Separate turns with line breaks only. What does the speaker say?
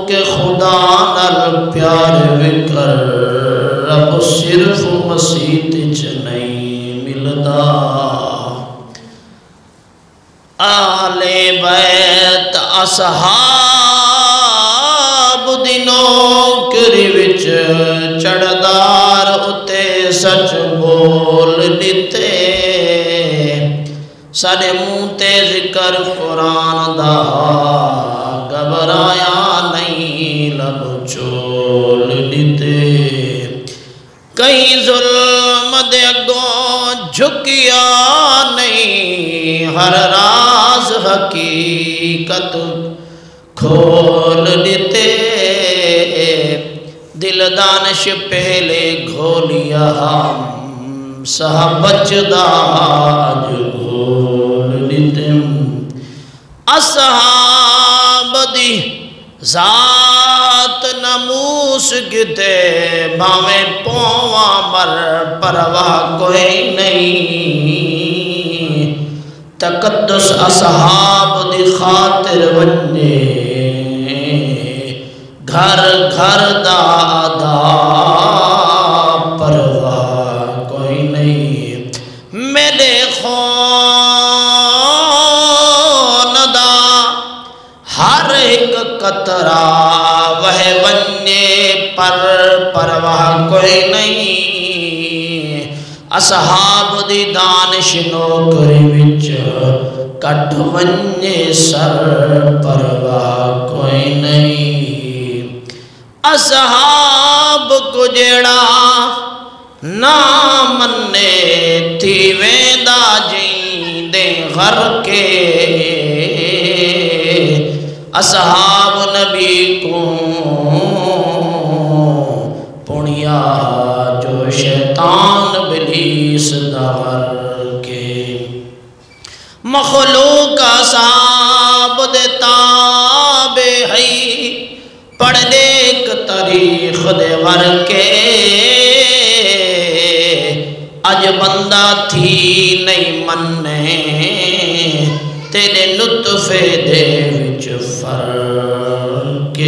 کہ خدا نال پیار وکر رب صرف مسیح چ نہیں ملدا آل بیت اصحاب دی نوکری وچ چڑھدار اتے سچ بول دیتے ساڈے منہ تے ذکر قرآن دا گھبرایا نہیں لب چول دیتے کہیں ظلم دے اگوں جھکیا نہیں ہر راز حقیقت کھول دیتے دل دانش پہلے گھولیا ہم صحبت داج گھول دیتے اصحاب دی ذات نموس کتے بھاویں پواں مر پرواہ کوئی نہیں تقدس اصحاب دی خاطر ونجے گھر گھر دادا پرواہ کوئی نہیں میرے خون دا ہر ایک قطرہ وہ ونجے پر پرواہ کوئی نہیں اصحاب دی دانش نوکری وچ کٹ ونجے سر پرواہ کوئی نہیں اصحاب کو جڑا نہ منے تھی ویندا جیندے گھر کے اصحاب نبی کو پنیا جو شیطان ابلیس دغر کے مخلوق اصحاب دے تابع ہے پڑھ دیکھ تاریخ دے ور کے اج بندہ تھی نہیں مننے تیرے نطفے دے وچ فرق